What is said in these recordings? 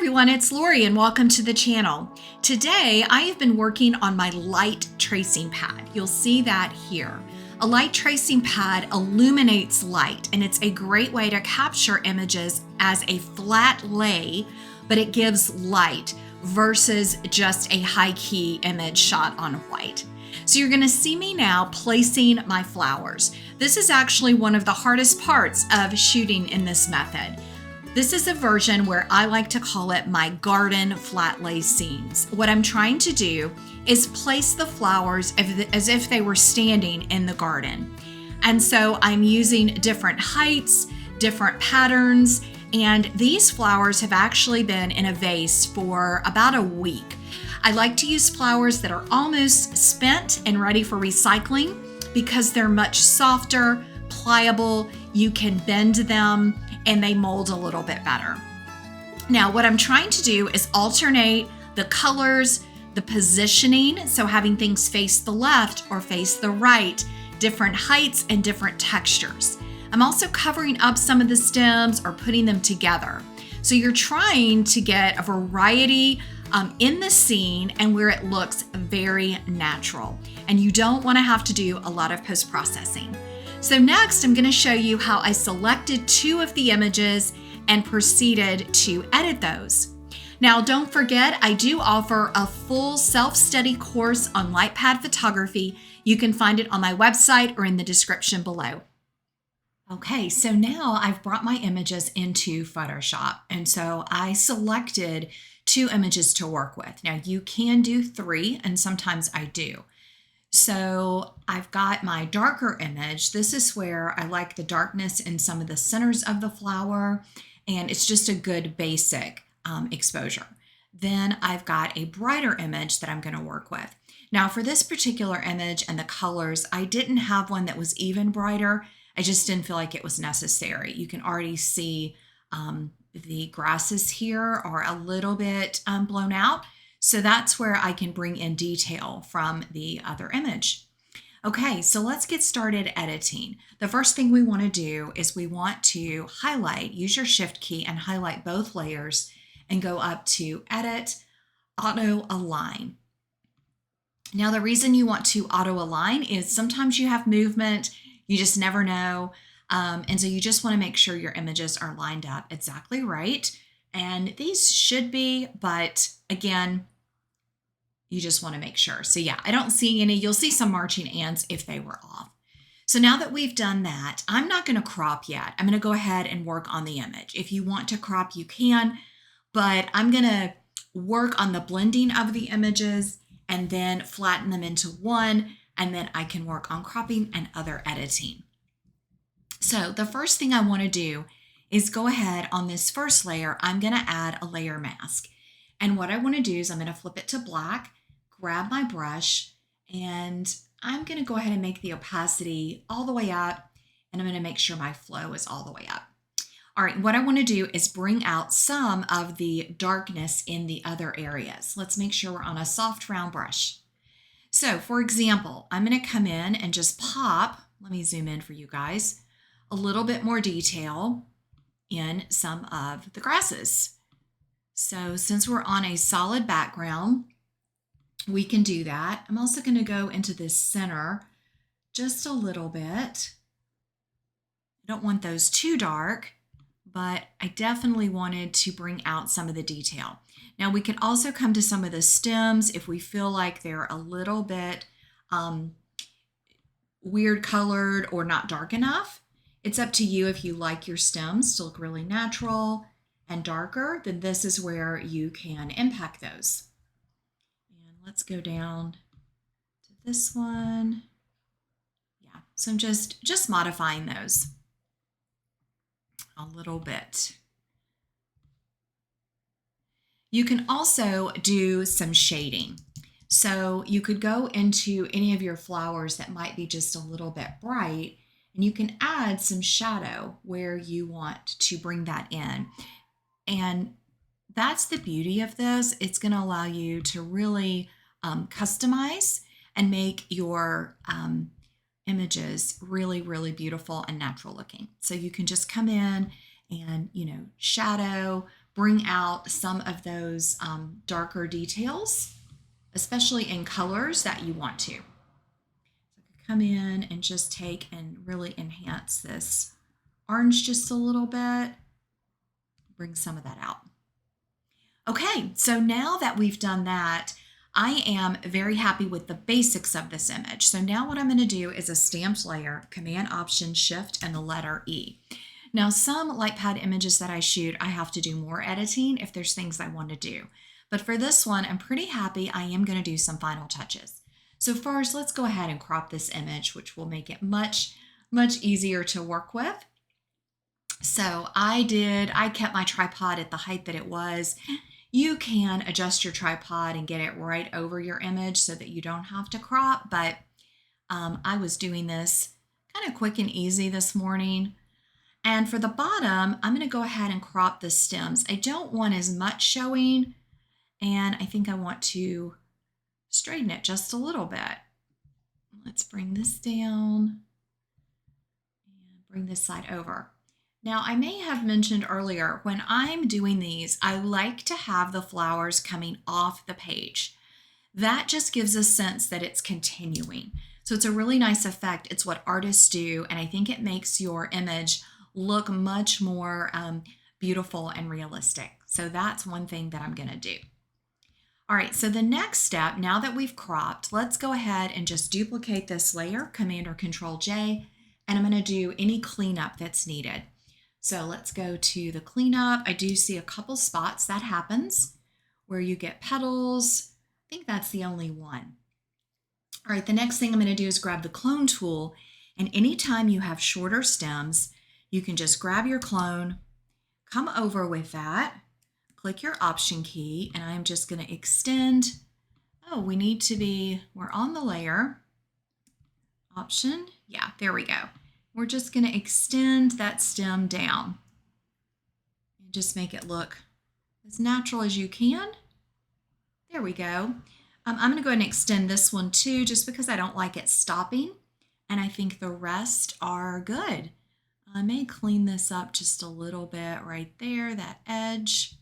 everyone, it's Lori and welcome to the channel. Today I have been working on my light tracing pad. You'll see that here. A light tracing pad illuminates light and it's a great way to capture images as a flat lay, but it gives light versus just a high key image shot on white. So you're going to see me now placing my flowers. This is actually one of the hardest parts of shooting in this method. This is a version where I like to call it my garden flat lay scenes. What I'm trying to do is place the flowers as if they were standing in the garden. And so I'm using different heights, different patterns, and these flowers have actually been in a vase for about a week. I like to use flowers that are almost spent and ready for recycling because they're much softer, pliable, you can bend them, and they mold a little bit better. Now, what I'm trying to do is alternate the colors, the positioning, so having things face the left or face the right, different heights and different textures. I'm also covering up some of the stems or putting them together. So you're trying to get a variety in the scene and where it looks very natural. And you don't want to have to do a lot of post-processing. So next, I'm going to show you how I selected two of the images and proceeded to edit those. Now, don't forget, I do offer a full self-study course on light pad photography. You can find it on my website or in the description below. Okay, so now I've brought my images into Photoshop, and so I selected two images to work with. Now, you can do three, and sometimes I do. So I've got my darker image. This is where I like the darkness in some of the centers of the flower, and it's just a good basic exposure. Then I've got a brighter image that I'm going to work with. Now for this particular image and the colors, I didn't have one that was even brighter. I just didn't feel like it was necessary. You can already see the grasses here are a little bit blown out. So that's where I can bring in detail from the other image. Okay, so let's get started editing. The first thing we want to do is we want to highlight, use your shift key and highlight both layers and go up to Edit, Auto Align. Now the reason you want to auto align is sometimes you have movement, you just never know. And so you just want to make sure your images are lined up exactly right. And these should be, but again, you just want to make sure. So yeah, I don't see any. You'll see some marching ants if they were off. So now that we've done that, I'm not going to crop yet. I'm going to go ahead and work on the image. If you want to crop, you can, but I'm going to work on the blending of the images and then flatten them into one, and then I can work on cropping and other editing. So the first thing I want to do is go ahead on this first layer. I'm going to add a layer mask. And what I want to do is I'm going to flip it to black, grab my brush, and I'm going to go ahead and make the opacity all the way up, and I'm going to make sure my flow is all the way up. All right, what I want to do is bring out some of the darkness in the other areas. Let's make sure we're on a soft round brush. So for example, I'm going to come in and just pop, let me zoom in for you guys, a little bit more detail in some of the grasses. So since we're on a solid background, we can do that. I'm also going to go into this center just a little bit. I don't want those too dark, but I definitely wanted to bring out some of the detail. Now we can also come to some of the stems if we feel like they're a little bit weird colored or not dark enough. It's up to you if you like your stems to look really natural and darker, then this is where you can impact those. And let's go down to this one. Yeah, so I'm just modifying those a little bit. You can also do some shading. So you could go into any of your flowers that might be just a little bit bright, and you can add some shadow where you want to bring that in. And that's the beauty of this. It's going to allow you to really customize and make your images really, really beautiful and natural looking. So you can just come in and, shadow, bring out some of those darker details, especially in colors that you want to. So I could come in and just take and really enhance this orange just a little bit, bring some of that out. Okay, so now that we've done that, I am very happy with the basics of this image. So now what I'm going to do is a stamped layer, Command Option Shift and the letter E. Now some light pad images that I shoot, I have to do more editing if there's things I want to do. But for this one, I'm pretty happy. I am going to do some final touches. So first, let's go ahead and crop this image, which will make it much easier to work with. So I kept my tripod at the height that it was. You can adjust your tripod and get it right over your image so that you don't have to crop, but I was doing this kind of quick and easy this morning. And for the bottom, I'm going to go ahead and crop the stems. I don't want as much showing, and I think I want to straighten it just a little bit. Let's bring this down and bring this side over. Now, I may have mentioned earlier, when I'm doing these, I like to have the flowers coming off the page. That just gives a sense that it's continuing. So it's a really nice effect. It's what artists do, and I think it makes your image look much more beautiful and realistic. So that's one thing that I'm going to do. All right, so the next step, now that we've cropped, let's go ahead and just duplicate this layer, Command or Control J, and I'm going to do any cleanup that's needed. So let's go to the cleanup. I do see a couple spots that happens where you get petals. I think that's the only one. All right, the next thing I'm going to do is grab the clone tool, and anytime you have shorter stems, you can just grab your clone, come over with that, click your Option key, and I'm just going to extend. Oh, we're on the layer. Option, yeah, there we go. We're just going to extend that stem down and just make it look as natural as you can. There we go. I'm going to go ahead and extend this one too, just because I don't like it stopping, and I think the rest are good. I may clean this up just a little bit right there, that edge.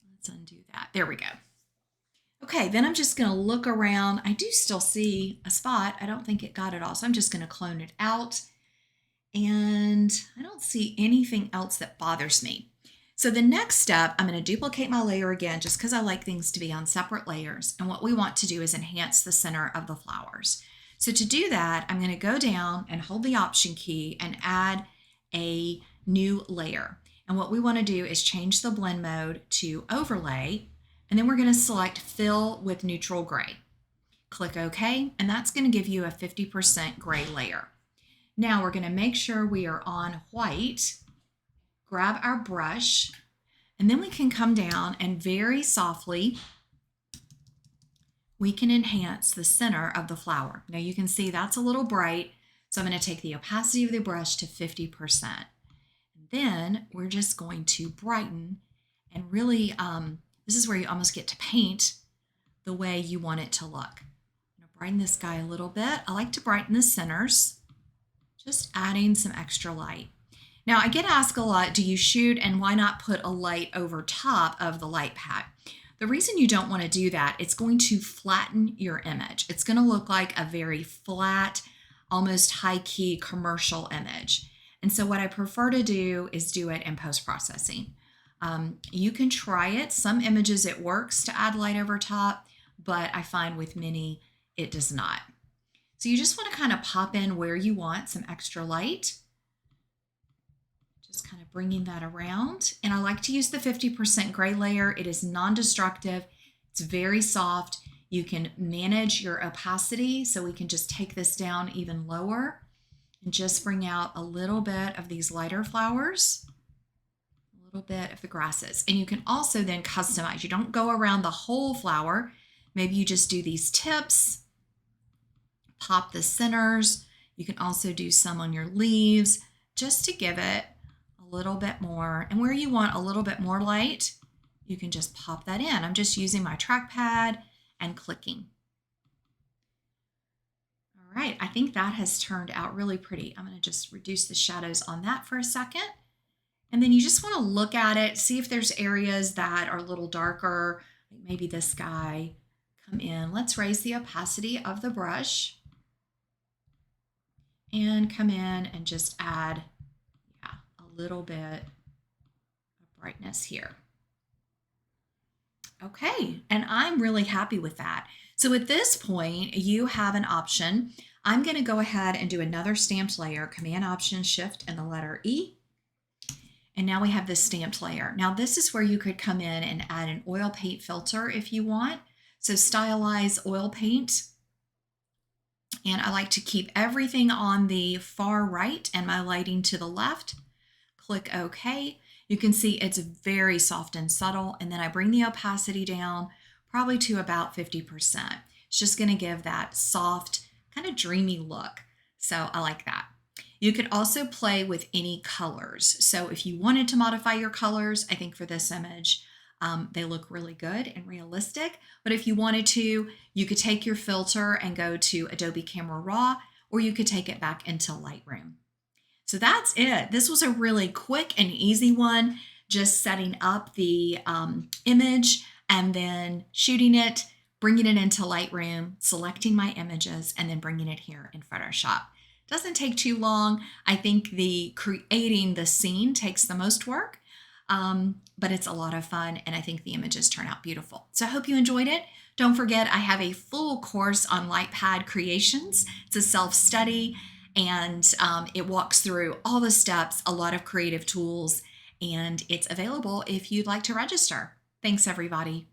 Let's undo that. There we go. Okay, then I'm just going to look around. I do still see a spot. I don't think it got it all, so I'm just going to clone it out. And I don't see anything else that bothers me. So the next step, I'm going to duplicate my layer again, just because I like things to be on separate layers. And what we want to do is enhance the center of the flowers. So to do that, I'm going to go down and hold the Option key and add a new layer. And what we want to do is change the blend mode to overlay, and then we're going to select fill with neutral gray. Click OK, and that's going to give you a 50% gray layer. Now we're going to make sure we are on white, grab our brush, and then we can come down and very softly we can enhance the center of the flower. Now you can see that's a little bright, so I'm going to take the opacity of the brush to 50%. And then we're just going to brighten, and really this is where you almost get to paint the way you want it to look. I'm going to brighten this guy a little bit. I like to brighten the centers, just adding some extra light. Now I get asked a lot, do you shoot and why not put a light over top of the light pad? The reason you don't want to do that, it's going to flatten your image. It's going to look like a very flat, almost high-key commercial image. And so what I prefer to do is do it in post-processing. You can try it. Some images it works to add light over top, but I find with many it does not. So you just want to kind of pop in where you want some extra light. Just kind of bringing that around. And I like to use the 50% gray layer. It is non-destructive. It's very soft. You can manage your opacity, so we can just take this down even lower and just bring out a little bit of these lighter flowers, a little bit of the grasses. And you can also then customize. You don't go around the whole flower. Maybe you just do these tips, pop the centers. You can also do some on your leaves just to give it a little bit more. And where you want a little bit more light, you can just pop that in. I'm just using my trackpad and clicking. All right, I think that has turned out really pretty. I'm going to just reduce the shadows on that for a second. And then you just want to look at it, see if there's areas that are a little darker, like maybe this guy. Come in. Let's raise the opacity of the brush and come in and just add, yeah, a little bit of brightness here. Okay, and I'm really happy with that. So at this point, you have an option. I'm going to go ahead and do another stamped layer, Command Option Shift and the letter E. And now we have this stamped layer. Now this is where you could come in and add an oil paint filter if you want. So stylize oil paint. And I like to keep everything on the far right and my lighting to the left. Click OK. You can see it's very soft and subtle. And then I bring the opacity down probably to about 50%. It's just going to give that soft, kind of dreamy look. So I like that. You could also play with any colors. So if you wanted to modify your colors, I think for this image, they look really good and realistic. But if you wanted to, you could take your filter and go to Adobe Camera Raw, or you could take it back into Lightroom. So that's it. This was a really quick and easy one, just setting up the image and then shooting it, bringing it into Lightroom, selecting my images, and then bringing it here in Photoshop. Doesn't take too long. I think the creating the scene takes the most work, but it's a lot of fun, and I think the images turn out beautiful. So I hope you enjoyed it. Don't forget, I have a full course on LightPad creations. It's a self-study, and it walks through all the steps, a lot of creative tools, and it's available if you'd like to register. Thanks, everybody.